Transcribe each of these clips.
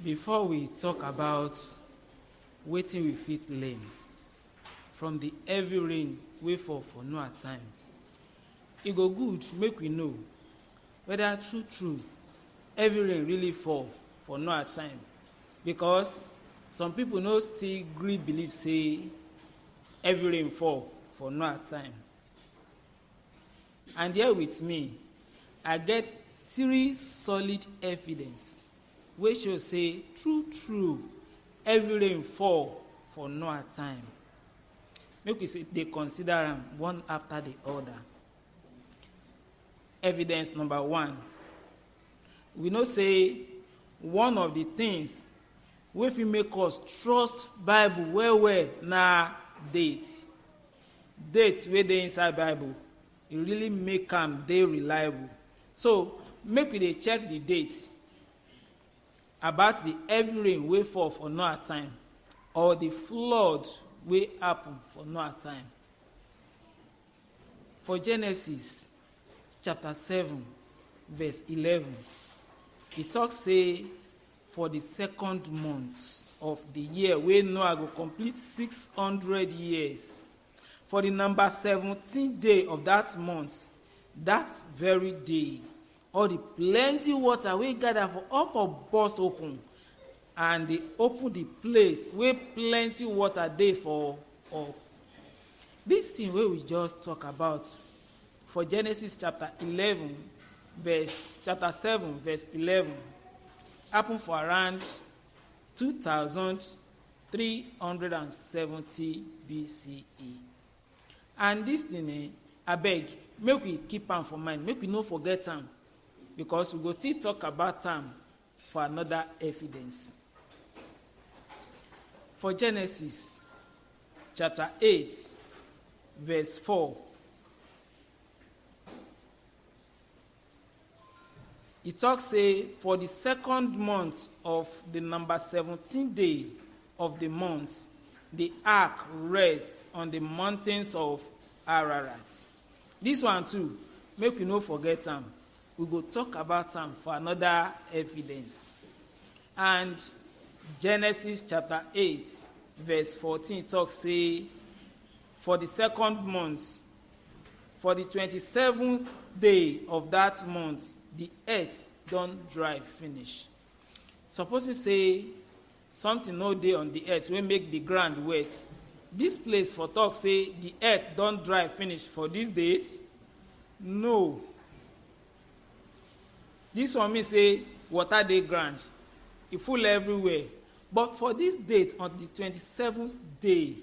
Before we talk about wetin we fit learn from the heavy rain wey fall for Noah time, e go good make we know whether true heavy rain really fall for Noah time, because some people no still gree believe say heavy rain fall for Noah time. And here with me, I get 3 solid evidence wey show say true heavy rain fall for Noah time. Make we say dey consider am one after the other. Evidence number 1. We know say one of the things wey fit make us trust Bible well na date. Date wey dey inside Bible, e really make am dey reliable. So make we dey check the date about the heavy rain wey fall for Noah time, or the flood wey happen for Noah time. For Genesis chapter 7 verse 11, e talk say for the 2nd month of the year wey Noah go complete 600 years, for the number 17th day of that month, that very day, all the plenty water wey gather for up burst open, and they open the place where plenty water dey for up. This thing wey we just talk about for Genesis chapter 7 verse 11 happen for around 2370 BCE. And this thing, abeg, make we keep am for mind, make we no forget am, because we go still talk about am for another evidence. For Genesis chapter 8 verse 4, e talk say for the 2nd month of the number 17th day of the month, the ark rests on the mountains of Ararat. This one too, make we no forget am. We go talk about am for another evidence. And Genesis chapter 8 verse 14 talk say for the 2nd month, for the 27th day of that month, the earth don dry finish. Suppose say something no dey on the earth wey make the ground wet, this place for talk say the earth don dry finish for this date? No. This one mean say water dey ground, e full everywhere. But for this date, on the 27th day,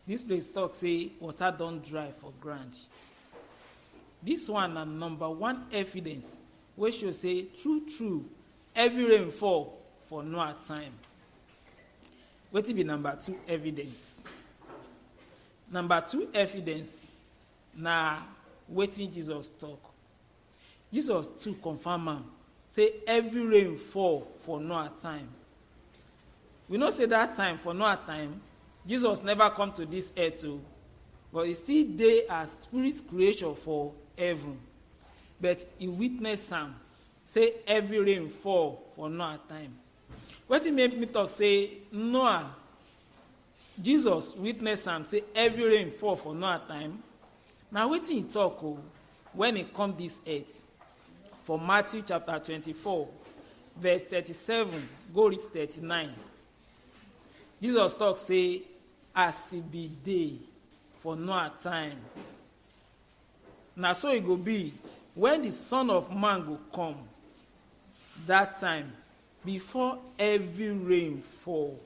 this place talk say water don dry for ground. This one na number 1 evidence wey show say true heavy rain fall for Noah time. Wetin be number 2 evidence? Number 2 evidence na wetin Jesus talk. Jesus too confirm am say heavy rain fall for Noah time. We know say that time, for Noah time, Jesus never come to this earth o, but he still dey as spirit creation for heaven. But he witness am say heavy rain fall for Noah time. Wetin make me talk say Noah, Jesus witness am say heavy rain fall for Noah time? Na wetin he talk when he come this earth. For Matthew chapter 24 verse 37 go reach 39, Jesus talk say as e be day for Noah time, na so e go be when the Son of Man go come. That time, before heavy rain fall,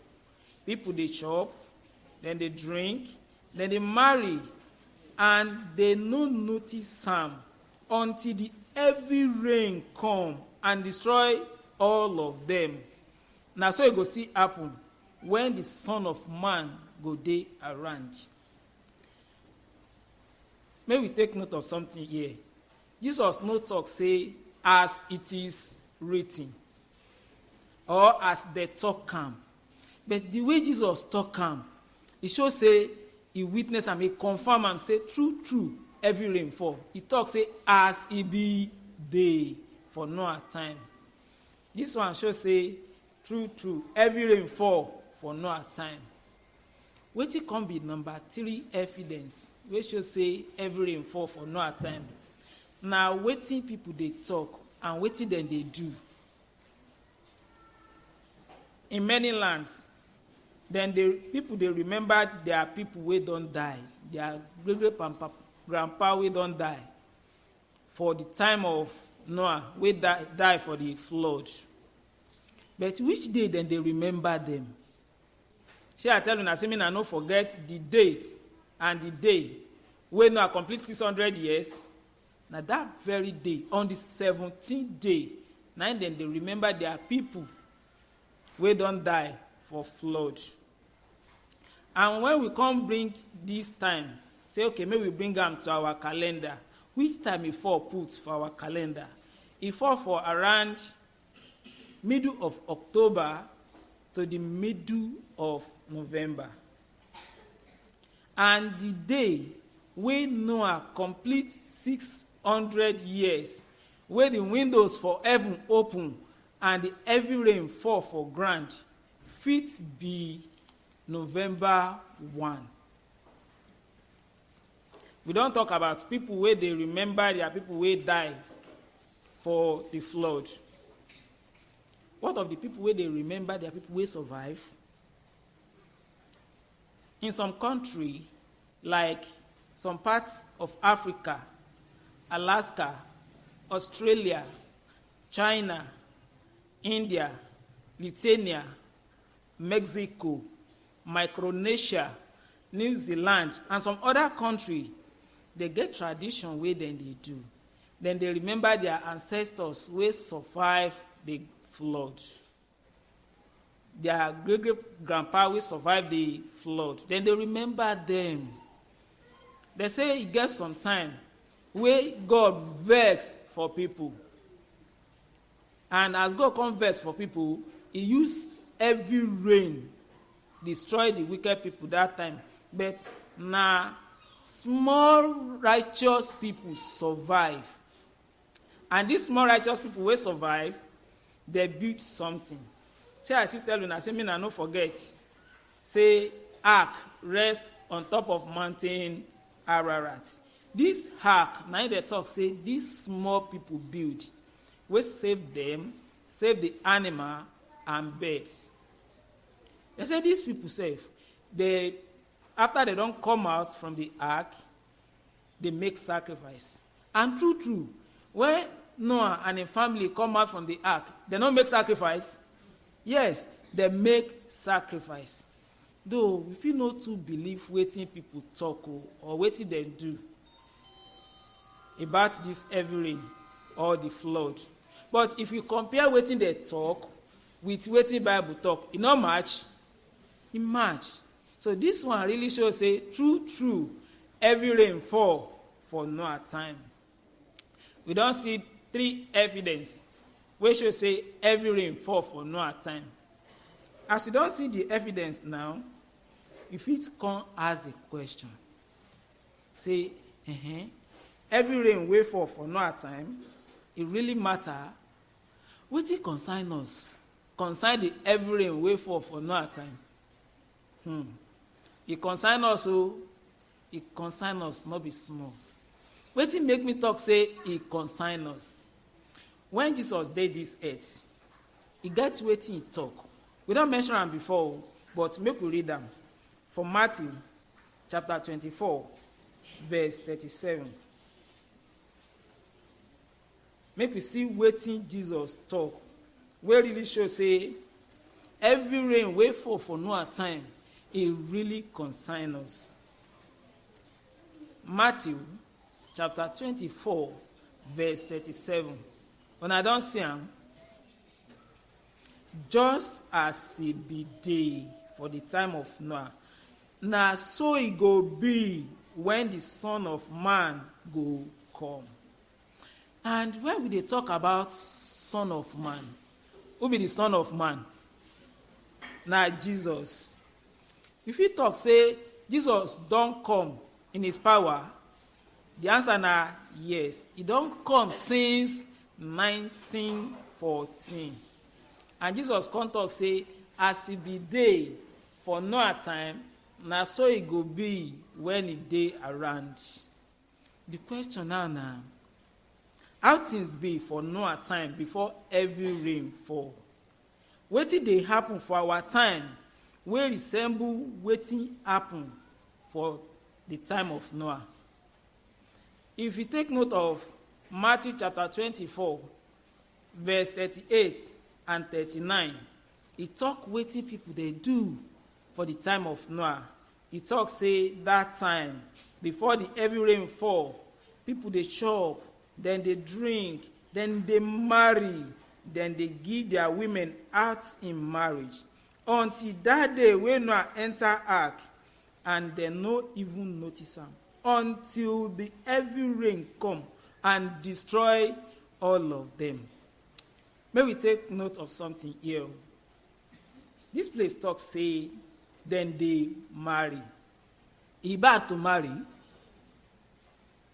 people dey chop, then they drink, then they marry, and they no notice am until the heavy rain come and destroy all of them. Na so e go still happen when the Son of Man go dey around. May we take note of something here. Jesus no talk say as it is written, or as they talk am. But the way Jesus talk am, e show say he witness am, he confirm am say true heavy rain fall. He talk say as e be day for Noah time. This one show say true heavy rain fall for Noah time. Wetin come be number 3 evidence wey show say heavy rain fall for Noah time? Na wetin people dey talk and wetin dem dey do. In many lands, people dey remember their people wey don die, their great grandpa wey don die for the time of Noah wey die for the flood. But which day dem dey remember them? Shey I tell una say me na no forget the date and the day wey Noah complete 600 years. Na that very day, on the 17th day, na dem dey remember their people wey don die for flood. And when we come bring this time, say okay, may we bring am to our calendar. Which time e fall put for our calendar? E fall for around middle of October to the middle of November. And the day wey Noah complete 600 years, wey the windows for heaven open and the heavy rain fall for ground, fit be November 1. We don talk about people wey dey remember their people wey die for the flood. What of the people wey dey remember their people wey survive? In some country, like some parts of Africa, Alaska, Australia, China, India, Lithuania, Mexico, Micronesia, New Zealand, and some other country, they get tradition wey dem dey do. Then they remember their ancestors wey survive the flood. Their great-grandpa wey survive the flood. Then they remember them. They say e get some time wey God vex for people. And as God come vex for people, he use heavy rain destroy the wicked people that time. But na small righteous people survive. And these small righteous people wey survive, they build something. Say I still tell you, I say me na no forget. Say ark rest on top of mountain Ararat. This ark, now they talk say these small people build, wey save them, save the animal and birds. They say these people save. They, after they don't come out from the ark, they make sacrifice. And true, when Noah and his family come out from the ark, they don't make sacrifice. Yes, they make sacrifice. Though we fit no too believe wetin people talk or wetin they do about this heavy rain or the flood. But if you compare wetin they talk with wetin Bible talk, e no match. E match. So this one really shows say true, heavy rain fall for Noah time. We don't see 3 evidence wey show say heavy rain fall for Noah time. As you don't see the evidence now, you fit come ask the question. Say, heavy rain wey fall for Noah time, it really matter. Wetin concern us? Concern the heavy rain wey fall for Noah time. It concern us, it concern us, not be small. Wetin make me talk say it concern us? When Jesus did this earth, he get wetin he talk. We don't mention am before, but make we read them. From Matthew chapter 24, verse 37. Make we see wetin Jesus talk, wey really show say every rain wey fall for Noah time, it really concern us. Matthew chapter 24, verse 37. When I don't see him, just as e be day for the time of Noah, na so e go be when the Son of Man go come. And when we dey talk about Son of Man, who be the Son of Man? Na Jesus. If you talk say Jesus don't come in his power, the answer na yes. He don't come since 1914. And Jesus come talk say, as e be day for Noah time, na so e go be when e dey around. The question now, how things be for Noah time before every rain fall? Wetin dey happen for our time wey resemble wetin happen for the time of Noah? If you take note of Matthew chapter 24, verse 38 and 39, e talk wetin people dey do for the time of Noah. E talk say that time, before the heavy rain fall, people dey chop, then they drink, then they marry, then they give their women out in marriage, until that day when Noah enter ark, and they no even notice am, until the heavy rain come and destroy all of them. May we take note of something here. This place talks say, then they marry. E bad to marry?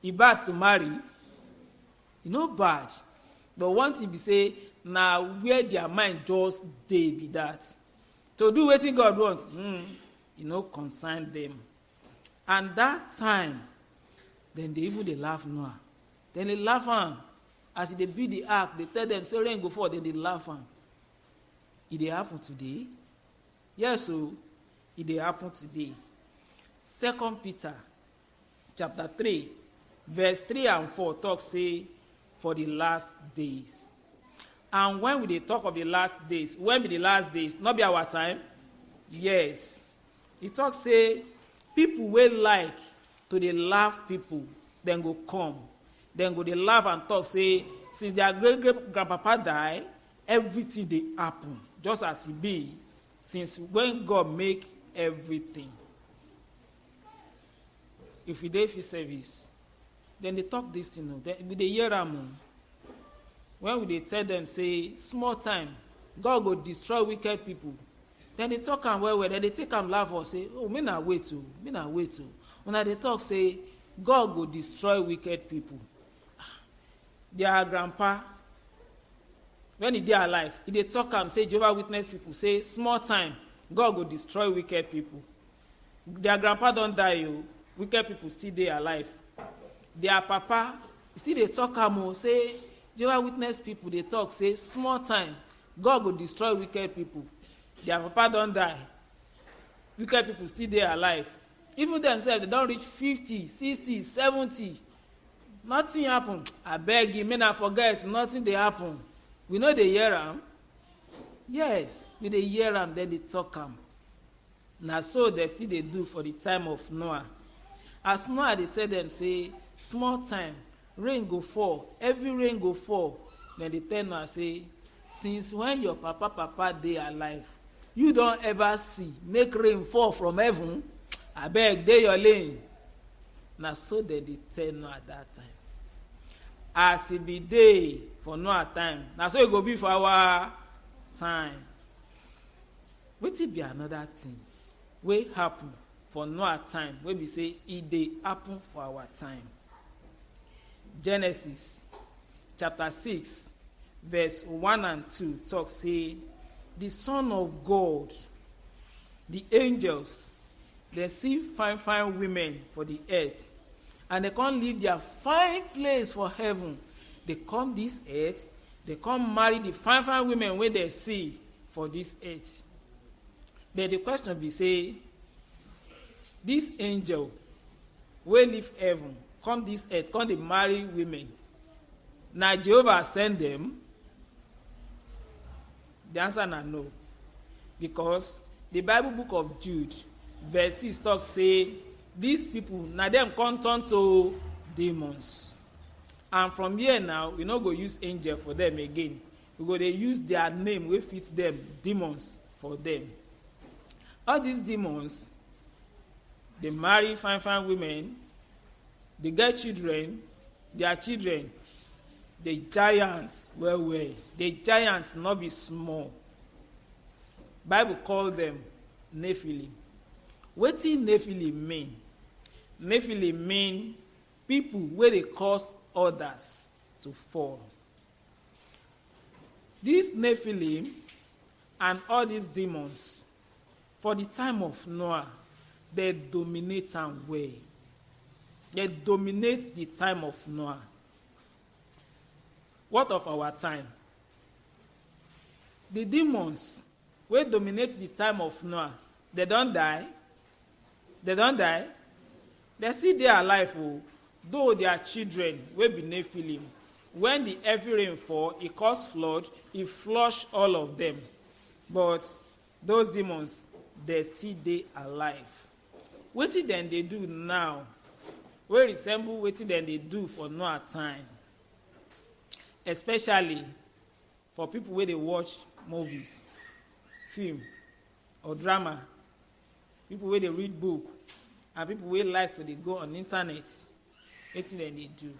E bad to marry? E no bad. But one thing be say, na where their mind just dey be that. To do wetin God want, e no concern them. And that time, then they even dey laugh Noah. Then they laugh am. As they build the ark, they tell them, say rain go fall, then they laugh am. E dey happen today? Yes, so it dey happen today. 2 Peter chapter 3, verse 3 and 4 talk say, for the last days. And when we dey talk of the last days, when be the last days? Not be our time? Yes. It talk say, people wey like to dey laugh people, then go come. Then go dey laugh and talk say, since their great-grandpapa die, everything dey happen, just as e be, since when God make everything. If we dey for service, then they talk this thing, then we dey hear am. When we dey tell them, say, small time, God go destroy wicked people, then they talk am well, then they take am laugh or say, oh, me na wait o, me na wait o. When they talk say, God go destroy wicked people. Their grandpa, when he dey alive, he dey talk am, say, Jehovah Witness people, say, small time, God go destroy wicked people. Their grandpa don die o, wicked people still dey alive. Their papa still dey talk am, say, Jehovah Witness people dey talk, say, small time, God go destroy wicked people. Their papa don die, wicked people still dey alive. Even themselves, they don reach 50, 60, 70. Nothing happen. I beg you, may not forget, nothing dey happen. We know they hear am. Yes, we dey hear am, then they talk am. Na so they still dey do for the time of Noah. As Noah dey tell them, say, small time, rain go fall, every rain go fall. Then they tell Noah, say, since when your papa dey alive, you don't ever see make rain fall from heaven? I beg, dey your lane. Na so they tell Noah at that time. As it be day for Noah time, na so it go be for our time. Wetin be another thing wey happen for Noah time wey be say e dey happen for our time? Genesis chapter 6, verse 1 and 2 talk say, the Son of God, the angels, they see fine women for the earth, and they can't leave their fine place for heaven. They come this earth, they come marry the fine women where they see for this earth. But the question be say, this angel will leave heaven, come this earth, come they marry women. Now Jehovah send them? The answer na no. Because the Bible book of Jude, verse 6 talk say, these people, now them come turn to demons. And from here now, we no go use angel for them again. We go they use their name, we fit them, demons, for them. All these demons, they marry fine women, they get children, their children, the giants, the giants not be small. Bible call them Nephilim. Wetin Nephilim mean? Nephilim mean people where they cause others to fall. These Nephilim, and all these demons, for the time of Noah, they dominate and way. They dominate the time of Noah. What of our time? The demons wey dominate the time of Noah, they don't die. They don't die. They still dey alive, oh, though their children wey be Nephilim. When the heavy rain fall, it cause flood, it flush all of them. But those demons, they still dey alive. Wetin dem dey do now wey resemble wetin dem dey do for Noah time, especially for people wey dey watch movies, film, or drama, people wey dey read book, and people wey like to dey go on internet, wetin dem dey do.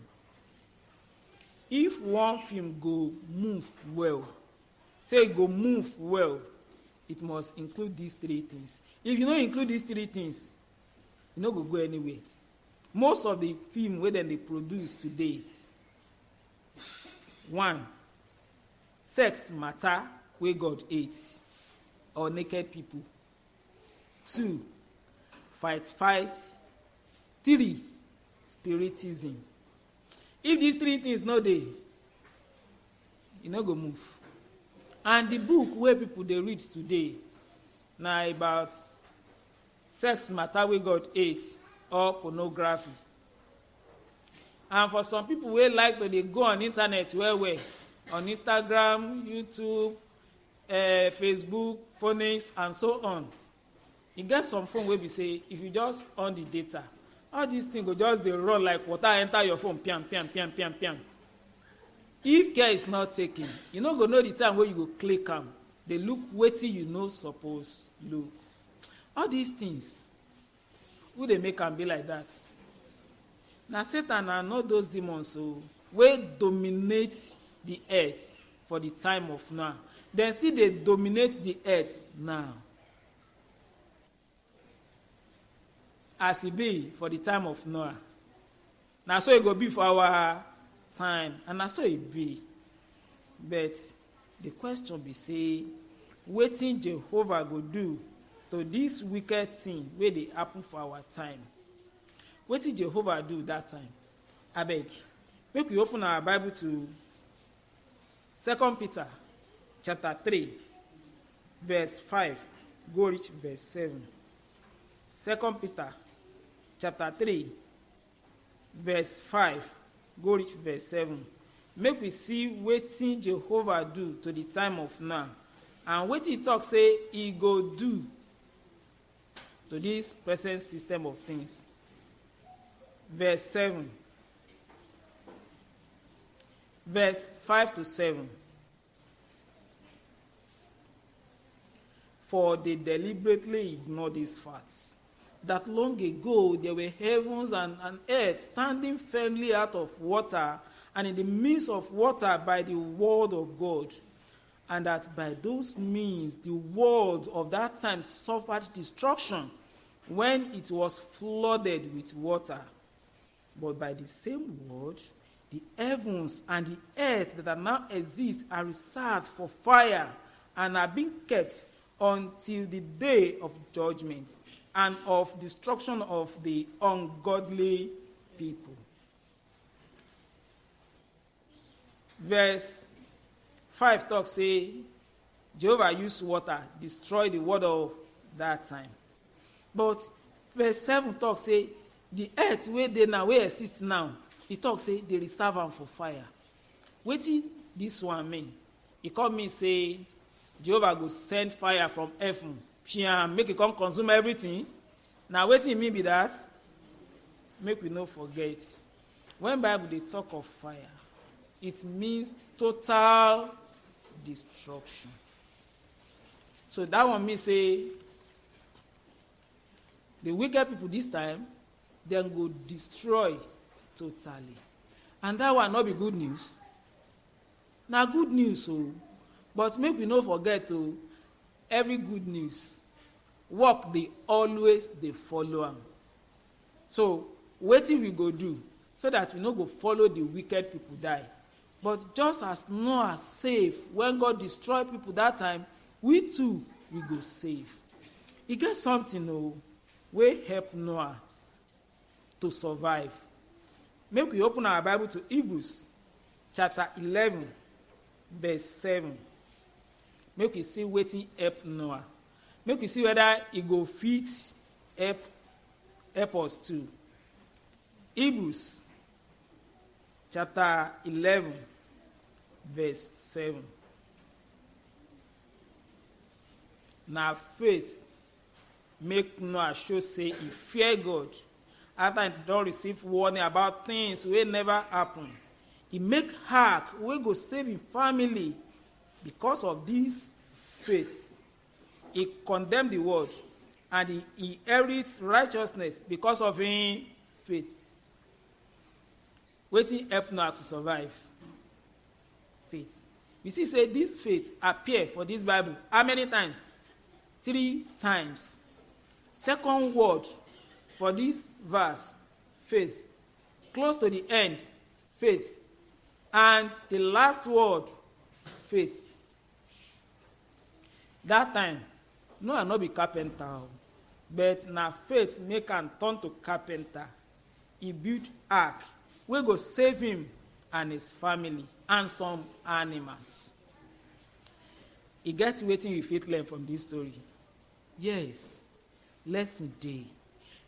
If one film go move well, say e go move well, it must include these three things. If you no include these three things, you no go anywhere. Most of the film wey dem dey produce today, 1, sex matter wey God hates, or naked people. 2, fight. 3, spiritism. If these three things no dey, you no go move. And the book wey people dey read today na about sex matter wey God hates, or pornography. And for some people wey like to dey go on internet well, on Instagram, YouTube, Facebook, phones, and so on, e get some phone wey be say if you just on the data, all these things go just dey run like water enter your phone, piam. If care is not taken, you no go know the time wey you go click am. Dey look wetin you no suppose look. All these things, who dey make am be like that? Na Satan and all those demons wey dominate the earth for the time of Noah. Dem still dey dominate the earth now. As e be for the time of Noah, na so e go be for our time, and na so e be. But the question be say, wetin Jehovah go do to this wicked thing wey dey happen for our time? Wetin Jehovah do that time? Abeg, make we open our Bible to 2 Peter chapter 3, verse 5, go reach verse 7. 2 Peter chapter 3, verse 5, go reach verse 7. Make we see wetin Jehovah do to the time of Noah, and wetin he talk say he go do to this present system of things. Verse 7. Verse 5 to 7. For they deliberately ignore these facts, that long ago there were heavens and earth standing firmly out of water, and in the midst of water by the word of God, and that by those means the world of that time suffered destruction when it was flooded with water. But by the same word, the heavens and the earth that now exist are reserved for fire, and are being kept until the day of judgment and of destruction of the ungodly people. Verse 5 talks say, Jehovah used water, destroy the world of that time. But verse 7 talks say, the earth where they now, where exist now, it talks say they reserve them for fire. Wetin this one mean? It called me say, Jehovah go send fire from heaven, make it come consume everything. Now wetin mean be that? Make we no forget. When Bible they talk of fire, it means total destruction. So that one means say, the wicked people this time, then go destroy totally. And that one not be good news. Now good news, but make we no forget every good news, work they always they follow am. So wetin we go do so that we no go follow the wicked people die? But just as Noah saved when God destroyed people that time, we too we go save. E get something wey help Noah to survive. Make we open our Bible to Hebrews chapter 11 verse 7. Make we see wetin help Noah. Make we see whether e go fit help us too. Hebrews chapter 11 verse 7. Na faith make Noah show say he fear God after he don receive warning about things wey never happen. He make ark wey go save him family. Because of this faith, he condemn the world and he inherits righteousness because of him faith. Wetin help Noah to survive? Faith. You see, say this faith appear for this Bible how many times? 3 times. Second word for this verse, faith. Close to the end, faith. And the last word, faith. That time, Noah no be carpenter, but na faith make am turn to carpenter. He built ark wey go save him and his family and some animals. E get wetin we fit learn from this story. Yes, lesson dey.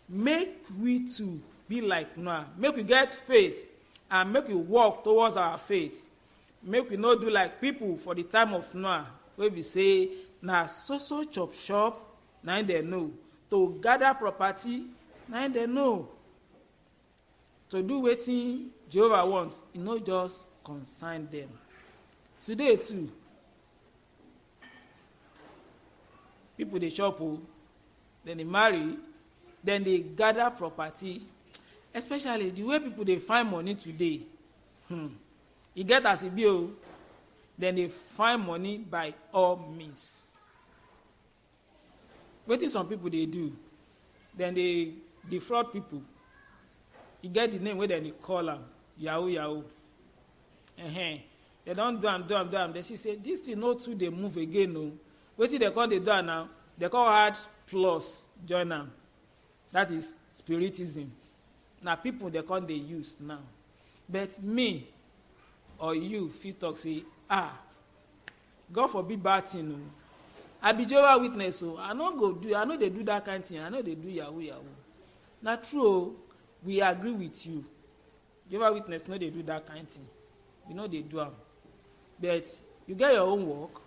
Make we too be like Noah. Make we get faith and make we walk towards our faith. Make we no do like people for the time of Noah, wey be say na so chop shop na im dem know. To gather property na im dem know. To do wetin Jehovah wants, e no just concern them. Today too, people dey chop then they marry, then they gather property. Especially the way people dey find money today. E get as e be then they find money by all means. Wetin some people dey do, then they defraud people. E get the name wey dem dey call am yahoo. They don do am. They see say this thing no too dey move again. Wetin they come dey do am now? They come add plus join am. That is spiritism. Na people they come dey use now. But me or you fit talk say, God forbid bad thing. I be Jehovah Witness, I no dey do that kind of thing. I no dey do yahoo. Na true, we agree with you. Jehovah Witness no dey do that kind of thing. You know they do am. But you get your own work,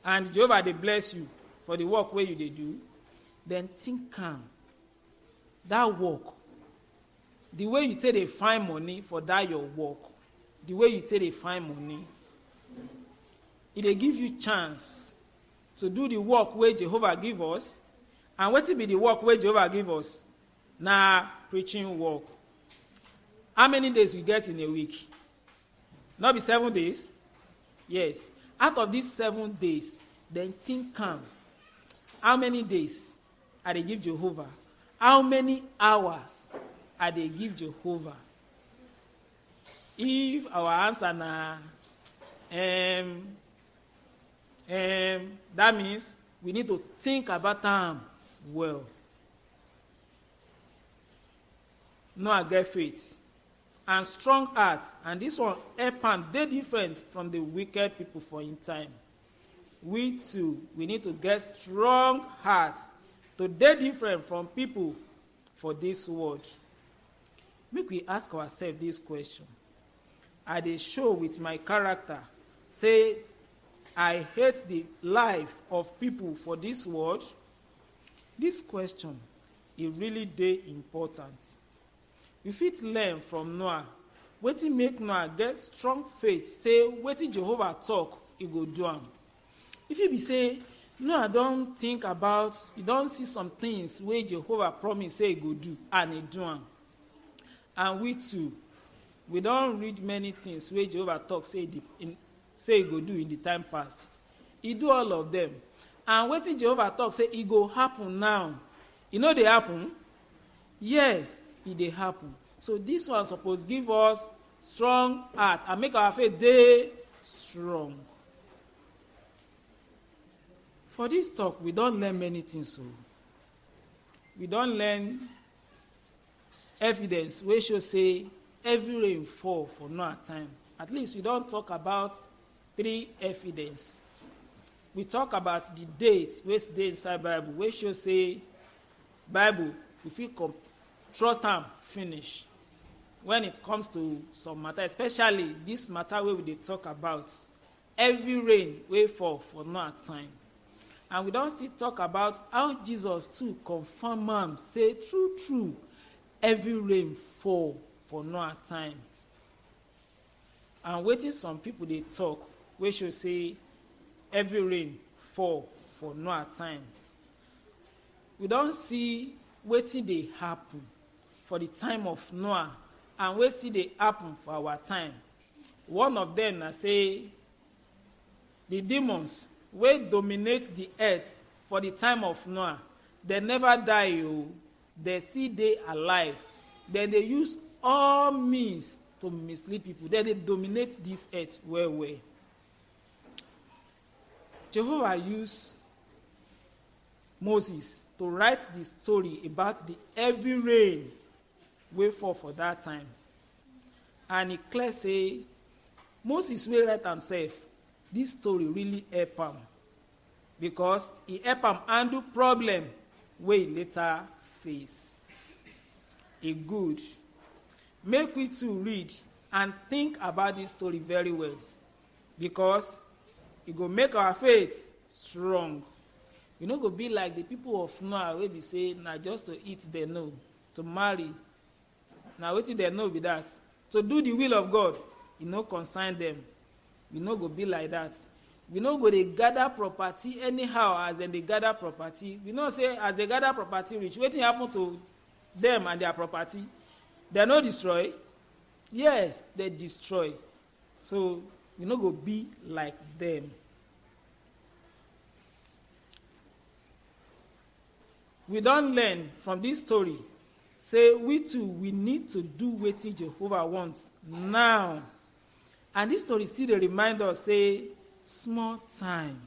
and Jehovah dey bless you for the work wey you dey do, then think am. That work, the way you take dey find money for that your work, the way you take dey find money, e dey give you chance to do the work wey Jehovah give us. And wetin be the work wey Jehovah give us? Na preaching work. How many days we get in a week? Not be 7 days? Yes. Out of these 7 days, then think am. How many days I dey give Jehovah? How many hours I dey give Jehovah? If our answer na that means we need to think about am well. Noah get faith and strong heart, and this one help am dey different from the wicked people for in time. We too, we need to get strong heart to dey different from people for this world. Make we ask ourselves this question. I dey show with my character say I hate the life of people for this world? This question is really dey important. We fit learn from Noah. Wetin make Noah get strong faith say wetin Jehovah talk, he go do am. If e be say Noah don think about, he don see some things wey Jehovah promise say he go do, and he do am. And we too, we don read many things wey Jehovah talk say he go do in the time past. He do all of them. And wetin Jehovah talk say e go happen now, e no dey happen? Yes, e dey happen. So this one suppose give us strong heart and make our faith dey strong. For this talk, we don't learn many things. So we don't learn evidence wey show say heavy rain fall for Noah time. At least we don't talk about 3 evidence. We talk about the date wey dey inside Bible wey show say Bible we fit trust am finish when it comes to some matter, especially this matter wey we dey talk about heavy rain wey fall for Noah time. And we don still talk about how Jesus too confirm am say true heavy rain fall for Noah time. And wetin some people dey talk wey show say heavy rain fall for Noah time. We don see wetin dey happen for the time of Noah and wetin dey happen for our time. One of them na say the demons wey dominate the earth for the time of Noah, they never die o, they still dey alive. Then they use all means to mislead people. Then they dominate this earth well. Jehovah used Moses to write the story about the heavy rain wey fall for that time. And e clear say Moses wey write himself, this story really help am because e help am handle problem wey e later face. E good. Make we too read and think about this story very well because e go make our faith strong. We no go be like the people of Noah wey be say na just to eat they know, to marry. Na wetin they know be that. To do the will of God, e no concern them. We no go be like that. We no go dey gather property anyhow as dem dey gather property. We know say as they gather property reach, wetin happen to them and their property? They no destroy? Yes, they destroy. So we no go be like them. We don learn from this story say we too we need to do wetin Jehovah wants now. And this story still dey remind us say small time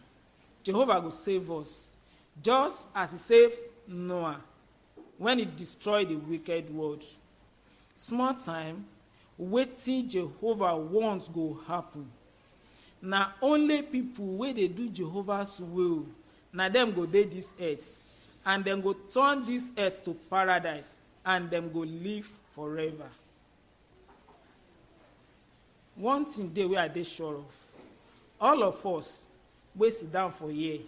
Jehovah go save us just as he saved Noah when he destroyed the wicked world. Small time wetin Jehovah wants go happen. Na only people wey dey do Jehovah's will na dem go dey this earth, and dem go turn this earth to paradise, and dem go live forever. One thing dey wey I dey sure of, all of us wey sit down for here,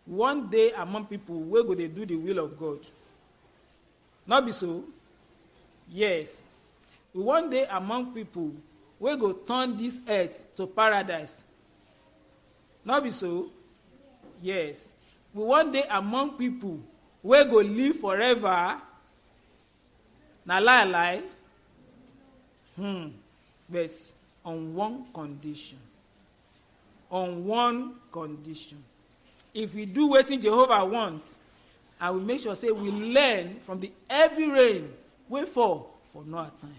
one day among people wey go dey do the will of God. Not be so? Yes. We one day among people wey go turn this earth to paradise. Not be so? Yes. We one day among people wey go live forever. Na lie. But on one condition. On one condition. If we do wetin Jehovah wants, and we make sure say we learn from the heavy rain wey fall for Noah time.